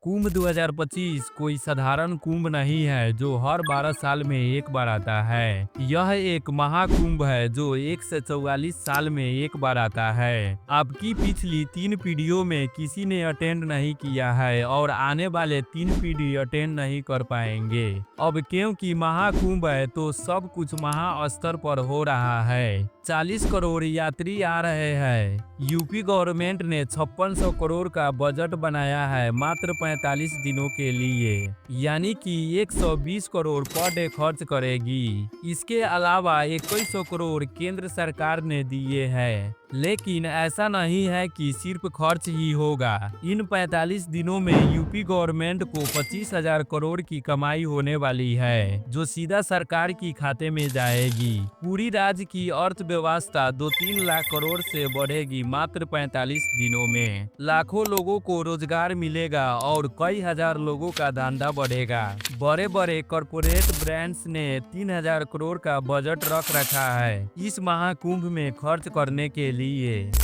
कुंभ 2025 कोई साधारण कुंभ नहीं है जो हर 12 साल में एक बार आता है। यह एक महाकुंभ है जो 144 साल में एक बार आता है। आपकी पिछली 3 पीढ़ियों में किसी ने अटेंड नहीं किया है और आने वाले 3 पीढ़ी अटेंड नहीं कर पाएंगे। अब क्योंकि महाकुंभ है तो सब कुछ महास्तर पर हो रहा है। 40 करोड़ यात्री आ रहे हैं। यूपी गवर्नमेंट ने 5600 करोड़ का बजट बनाया है मात्र 45 दिनों के लिए, यानी कि 120 करोड़ पर डे खर्च करेगी। इसके अलावा 2100 करोड़ केंद्र सरकार ने दिए हैं। लेकिन ऐसा नहीं है कि सिर्फ खर्च ही होगा। इन 45 दिनों में यूपी गवर्नमेंट को 25,000 करोड़ की कमाई होने वाली है जो सीधा सरकार की खाते में जाएगी। पूरी राज्य की अर्थव्यवस्था 2-3 लाख करोड़ से बढ़ेगी मात्र 45 दिनों में। लाखों लोगों को रोजगार मिलेगा और कई हजार लोगों का धंधा बढ़ेगा। बड़े बड़े कॉरपोरेट ब्रांड्स ने 3,000 करोड़ का बजट रख रखा है इस महाकुंभ में खर्च करने के लिए।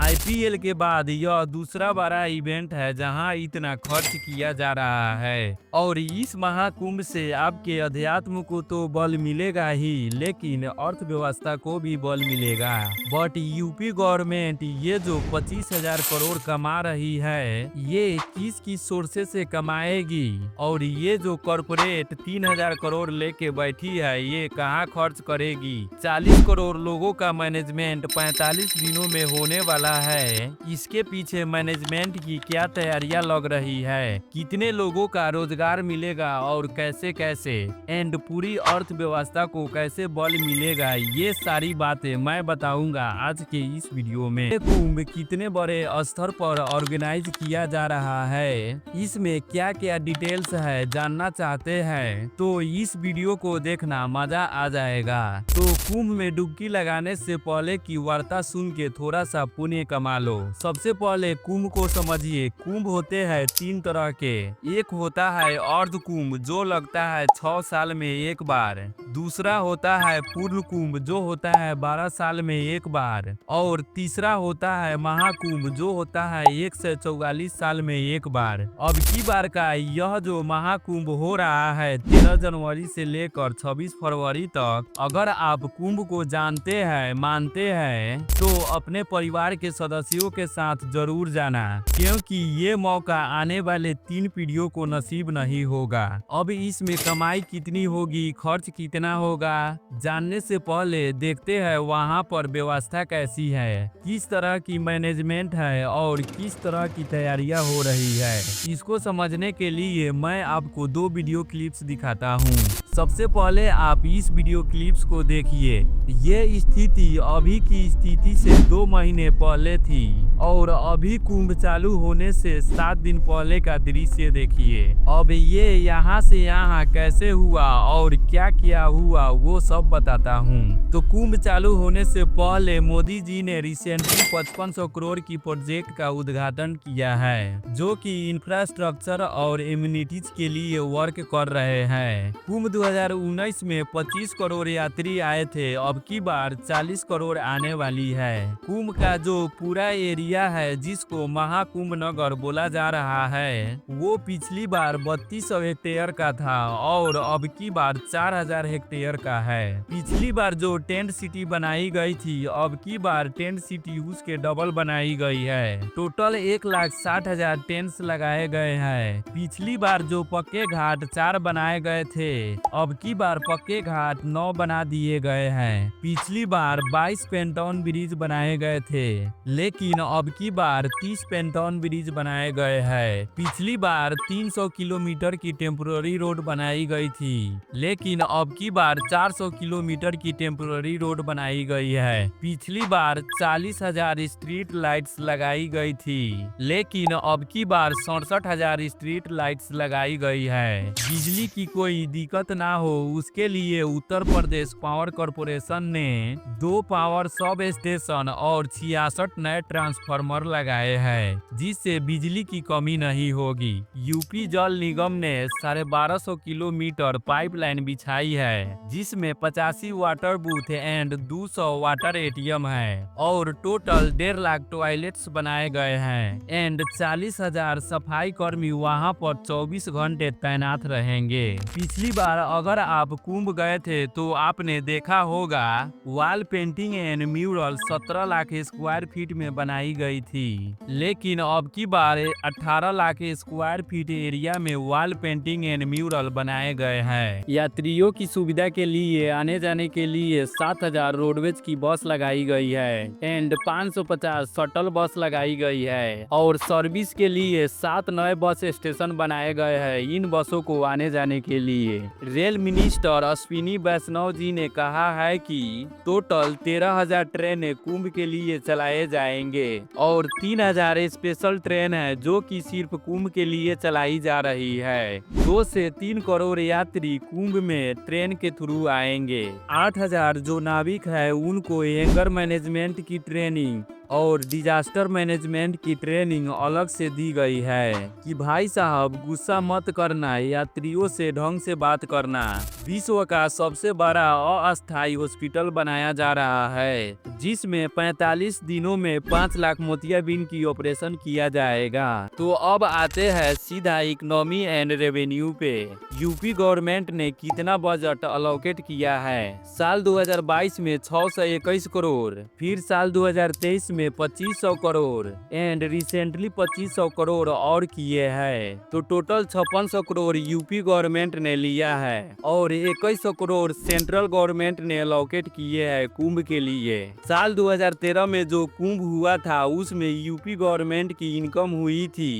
आईपीएल के बाद यह दूसरा बड़ा इवेंट है जहां इतना खर्च किया जा रहा है और इस महाकुंभ से आपके अध्यात्म को तो बल मिलेगा ही, लेकिन अर्थव्यवस्था को भी बल मिलेगा। बट यूपी गवर्नमेंट ये जो 25,000 करोड़ कमा रही है ये किस सोर्सेस से कमाएगी और ये जो कॉरपोरेट 3,000 करोड़ लेके बैठी है ये कहाँ खर्च करेगी। 40 करोड़ लोगों का मैनेजमेंट 45 दिनों में होने वाला है। इसके पीछे मैनेजमेंट की क्या तैयारियां लग रही है, कितने लोगों का रोजगार मिलेगा और कैसे कैसे एंड पूरी अर्थव्यवस्था को कैसे बल मिलेगा, ये सारी बातें मैं बताऊंगा आज के इस वीडियो में। कुंभ कितने बड़े स्तर पर ऑर्गेनाइज किया जा रहा है, इसमें क्या क्या डिटेल्स है जानना चाहते हैं तो इस वीडियो को देखना मजा आ जाएगा। तो कुंभ में डुबकी लगाने से पहले की वार्ता सुन के थोड़ा सा पुण्य कमा लो। सबसे पहले कुंभ को समझिए। कुंभ होते हैं 3 तरह के। एक होता है अर्ध कुंभ जो लगता है 6 साल में एक बार। दूसरा होता है पूर्ण कुंभ जो होता है 12 साल में एक बार। और तीसरा होता है महाकुंभ जो होता है 144 साल में एक बार। अब की बार का यह जो महाकुंभ हो रहा है 13 जनवरी से लेकर 26 फरवरी तक, अगर आप कुंभ को जानते हैं मानते हैं तो अपने परिवार के सदस्यों के साथ जरूर जाना, क्योंकि ये मौका आने वाले 3 पीढ़ियों को नसीब नहीं होगा। अब इसमें कमाई कितनी होगी, खर्च कितना होगा, जानने से पहले देखते हैं वहाँ पर व्यवस्था कैसी है, किस तरह की मैनेजमेंट है और किस तरह की तैयारियां हो रही है। इसको समझने के लिए मैं आपको 2 वीडियो क्लिप्स दिखाता हूँ। सबसे पहले आप इस वीडियो क्लिप्स को देखिए। ये स्थिति अभी की स्थिति से 2 महीने पहले थी और अभी कुंभ चालू होने से 7 दिन पहले का दृश्य देखिए। अब ये यहाँ से यहाँ कैसे हुआ और क्या क्या हुआ वो सब बताता हूँ। तो कुंभ चालू होने से पहले मोदी जी ने रिसेंटली 5500 करोड़ की प्रोजेक्ट का उद्घाटन किया है जो कि इंफ्रास्ट्रक्चर और इम्यूनिटीज के लिए वर्क कर रहे हैं। कुंभ 2019 में 25 करोड़ यात्री आए थे, अब की बार 40 करोड़ आने वाली है। कुंभ का जो पूरा एरिया है जिसको महाकुंभ नगर बोला जा रहा है वो पिछली बार 3200 हेक्टेयर का था और अब की बार 4000 हेक्टेयर का है। पिछली बार जो टेंट सिटी बनाई गई थी अब की बार टेंट सिटी उसके डबल बनाई गई है। टोटल 1,60,000 टेंट्स लगाए गए हैं। पिछली बार जो पक्के घाट 4 बनाए गए थे अब की बार पक्के घाट 9 बना दिए गए हैं। पिछली बार 22 पेंटोन ब्रिज बनाए गए थे लेकिन अब की बार 30 पेंटोन ब्रिज बनाए गए हैं। पिछली बार 300 किलोमीटर की टेम्पोररी रोड बनाई गई थी लेकिन अब की बार 400 किलोमीटर की टेम्पोररी रोड बनाई गई है। पिछली बार 40,000 स्ट्रीट लाइट्स लगाई गई थी लेकिन अब की बार 67,000 स्ट्रीट लाइट्स लगाई गई है। बिजली की कोई दिक्कत ना हो उसके लिए उत्तर प्रदेश पावर कॉर्पोरेशन ने 2 पावर सब स्टेशन और 66 नए ट्रांसफार्मर लगाए हैं, जिससे बिजली की कमी नहीं होगी। यूपी जल निगम ने 1250 किलोमीटर पाइपलाइन बिछाई है, जिसमें 85 water booth and 200 water ATM है और टोटल 1.5 लाख टॉयलेट्स बनाए गए हैं एंड 40,000 सफाई कर्मी वहां पर 24 घंटे तैनात रहेंगे। पिछली बार अगर आप कुंभ गए थे तो आपने देखा होगा wall painting and mural 17 lakh square feet में बनाई गई थी, लेकिन अब की बार 18 लाख स्क्वायर फीट एरिया में वॉल पेंटिंग एंड म्यूरल बनाए गए हैं। यात्रियों की सुविधा के लिए आने जाने के लिए 7,000 रोडवेज की बस लगाई गई है एंड 550 शटल बस लगाई गई है और सर्विस के लिए 7 नए बस स्टेशन बनाए गए हैं इन बसों को आने जाने के लिए। रेल मिनिस्टर अश्विनी वैष्णव जी ने कहा है कि टोटल 13,000 ट्रेनें कुंभ के लिए चलाए जाएंगे और 3,000 स्पेशल ट्रेन है जो कि सिर्फ कुंभ के लिए चलाई जा रही है। 2 से 3 करोड़ यात्री कुंभ में ट्रेन के थ्रू आएंगे। 8,000 जो नाविक है उनको एंगर मैनेजमेंट की ट्रेनिंग और डिजास्टर मैनेजमेंट की ट्रेनिंग अलग से दी गई है कि भाई साहब गुस्सा मत करना, यात्रियों से ढंग से बात करना। विश्व का सबसे बड़ा अस्थायी हॉस्पिटल बनाया जा रहा है, जिसमें 45 दिनों में 5 लाख मोतियाबिंद की ऑपरेशन किया जाएगा। तो अब आते हैं सीधा इकोनॉमी एंड रेवेन्यू पे। यूपी गवर्नमेंट ने कितना बजट अलोकेट किया है? साल 2022 में 621 करोड़, फिर साल 2023 में 2500 करोड़ एंड रिसेंटली 2500 करोड़ और किए हैं। तो टोटल 5600 करोड़ यूपी गवर्नमेंट ने लिया है और 2100 करोड़ सेंट्रल गवर्नमेंट ने अलोकेट किए हैं कुंभ के लिए। साल 2013 में जो कुंभ हुआ था उसमें यूपी गवर्नमेंट की इनकम हुई थी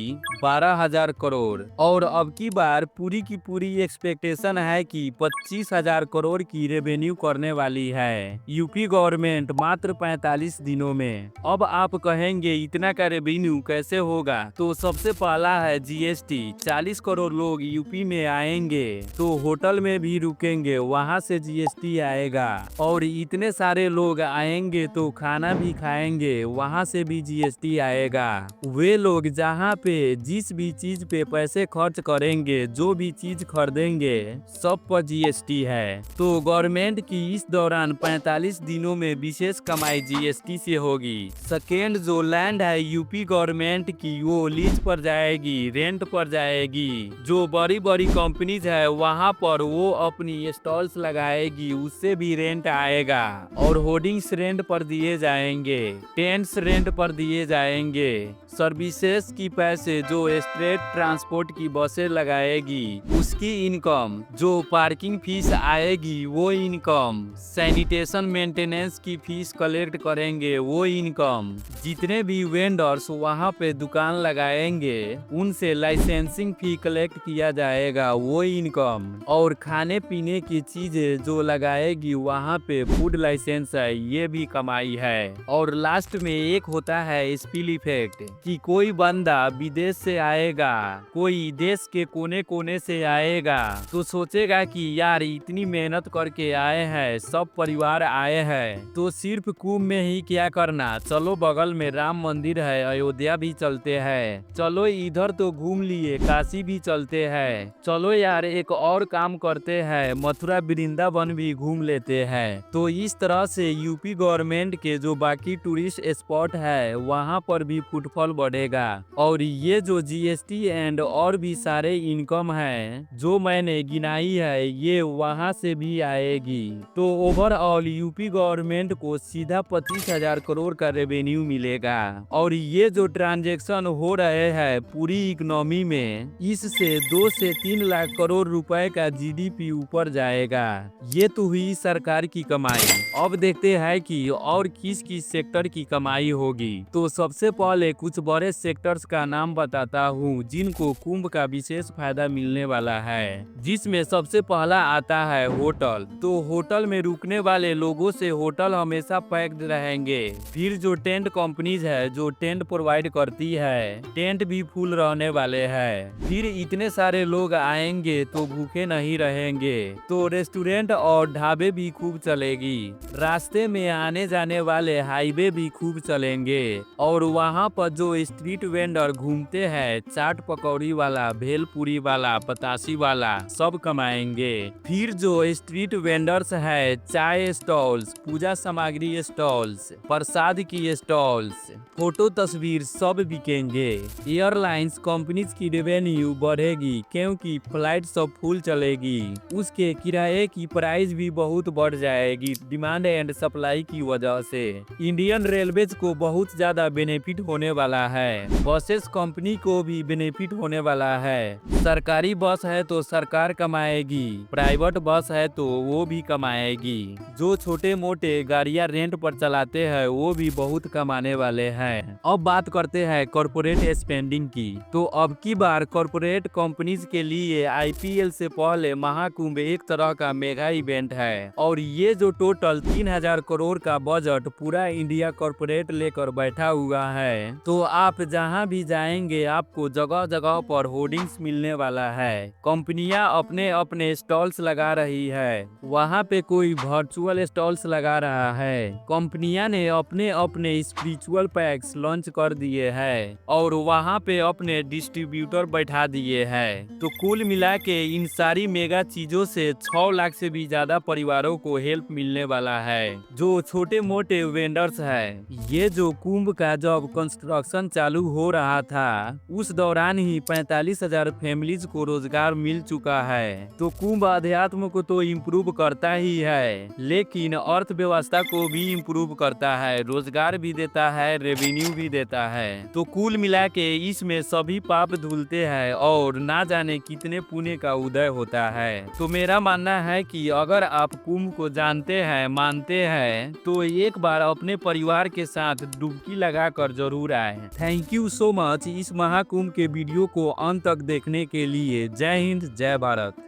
12,000 करोड़ और अब की बार पूरी की पूरी एक्सपेक्टेशन है कि 25,000 करोड़ की रेवेन्यू करने वाली है यूपी गवर्नमेंट मात्र 45 दिनों में। अब आप कहेंगे इतना का रेवेन्यू कैसे होगा? तो सबसे पहला है जीएसटी। 40 करोड़ लोग यूपी में आएंगे तो होटल में भी रुकेंगे, वहां से जीएसटी आएगा और इतने सारे लोग आएंगे तो खाना भी खाएंगे, वहां से भी जीएसटी आएगा। वे लोग जहां पे जिस भी चीज पे पैसे खर्च करेंगे, जो भी चीज खरीदेंगे, सब पर जीएसटी है। तो गवर्नमेंट की इस दौरान 45 दिनों में विशेष कमाई जीएसटी से होगी। सेकेंड, जो लैंड है यूपी गवर्नमेंट की वो लीज पर जाएगी, रेंट पर जाएगी। जो बड़ी बड़ी कंपनीज है वहां पर वो अपनी स्टॉल्स लगाएगी, उससे भी रेंट आएगा और होर्डिंग्स रेंट पर दिए जाएंगे, टेंट्स रेंट पर दिए जाएंगे। सर्विसेज की पैसे जो स्ट्रेट ट्रांसपोर्ट की बसें लगाएगी उसकी इनकम, जो पार्किंग फीस आएगी वो इनकम, सैनिटेशन मेंटेनेंस की फीस कलेक्ट करेंगे वो इनकम, जितने भी वेंडर्स वहां पे दुकान लगाएंगे उनसे लाइसेंसिंग फी कलेक्ट किया जाएगा वो इनकम, और खाने पीने की चीजें जो लगाएगी वहां पे फूड लाइसेंस है ये भी कमाई है। और लास्ट में एक होता है स्पिल इफेक्ट कि कोई बंदा विदेश से आएगा, कोई देश के कोने कोने से आएगा तो सोचेगा कि यार इतनी मेहनत करके आए हैं, सब परिवार आए हैं तो सिर्फ कुंभ में ही क्या करना, चलो बगल में राम मंदिर है, अयोध्या भी चलते हैं, चलो इधर तो घूम लिए, काशी भी चलते हैं, चलो यार एक और काम करते हैं, मथुरा वृंदावन भी घूम लेते हैं। तो इस तरह से यूपी गवर्नमेंट के जो बाकी टूरिस्ट स्पॉट है वहां पर भी फुटफॉल बढ़ेगा और ये जो जीएसटी एंड और भी सारे इनकम है जो मैंने गिनाई है ये वहां से भी आएगी। तो ओवरऑल यूपी गवर्नमेंट को सीधा 25,000 करोड़ का रेवेन्यू मिलेगा और ये जो ट्रांजैक्शन हो रहे हैं पूरी इकोनॉमी में, इससे 2 से 3 लाख करोड़ रुपए का जीडीपी ऊपर जाएगा। ये तो हुई सरकार की कमाई। अब देखते हैं कि और किस किस सेक्टर की कमाई होगी। तो सबसे पहले कुछ बड़े सेक्टर्स का नाम बताता हूँ जिनको कुंभ का विशेष फायदा मिलने वाला है, जिसमें सबसे पहला आता है होटल। तो होटल में रुकने वाले लोगों से होटल हमेशा पैक्ड रहेंगे। फिर जो टेंट कंपनीज है जो टेंट प्रोवाइड करती है, टेंट भी फुल रहने वाले हैं। फिर इतने सारे लोग आएंगे तो भूखे नहीं रहेंगे, तो रेस्टोरेंट और ढाबे भी खूब चलेगी। रास्ते में आने जाने वाले हाईवे भी खूब चलेंगे और वहाँ पर जो स्ट्रीट वेंडर घूमते हैं, चाट पकौड़ी वाला, भेलपुरी वाला, बतासी वाला, सब कमाएंगे। फिर जो स्ट्रीट वेंडर्स है, चाय स्टॉल्स, पूजा सामग्री स्टॉल्स, प्रसाद की स्टॉल्स, फोटो तस्वीर सब बिकेंगे। एयरलाइंस कंपनीज की रेवेन्यू बढ़ेगी क्योंकि फ्लाइट सब फुल चलेगी। उसके किराए की प्राइस भी बहुत बढ़ जाएगी डिमांड एंड सप्लाई की वजह से। इंडियन रेलवेज को बहुत ज्यादा बेनिफिट होने वाला है। बसेस कंपनी को भी बेनिफिट होने वाला है। सरकारी बस है तो सरकार कमाएगी, प्राइवेट बस है तो वो भी कमाएगी। जो छोटे मोटे गाड़ियां रेंट पर चलाते हैं वो भी बहुत कमाने वाले हैं। अब बात करते हैं कॉर्पोरेट स्पेंडिंग की। तो अब की बार कॉर्पोरेट कंपनीज के लिए आईपीएल से पहले महाकुंभ एक तरह का मेगा इवेंट है और ये जो टोटल 3000 करोड़ का बजट पूरा इंडिया कॉर्पोरेट लेकर बैठा हुआ है। तो आप जहां भी जाएंगे आपको जगह जगह पर होर्डिंग्स मिलने वाला है। कंपनियां अपने अपने स्टॉल्स लगा रही है, वहां पे कोई वर्चुअल स्टॉल्स लगा रहा है। कंपनियां ने अपने अपने स्पिरिचुअल पैक्स लॉन्च कर दिए हैं और वहां पे अपने डिस्ट्रीब्यूटर बैठा दिए हैं। तो कुल मिला के इन सारी मेगा चीजों से 6 लाख से भी ज्यादा परिवारों को हेल्प मिलने वाला है। जो छोटे मोटे वेंडर्स है, ये जो कुंभ का जब कंस्ट्रक्शन चालू हो रहा था उस दौरान ही 45,000 फैमिलीज को रोजगार मिल चुका है। तो कुंभ अध्यात्म को तो इम्प्रूव करता ही है लेकिन अर्थव्यवस्था को भी इम्प्रूव करता है, रोजगार भी देता है, रेवेन्यू भी देता है। तो कुल मिला के इसमें सभी पाप धुलते हैं और ना जाने कितने पुण्य का उदय होता है। तो मेरा मानना है कि अगर आप कुंभ को जानते हैं, मानते हैं, तो एक बार अपने परिवार के साथ डुबकी लगा कर जरूर आए। थैंक यू सो मच इस महाकुंभ के वीडियो को अंत तक देखने के लिए। जय हिंद, जय भारत।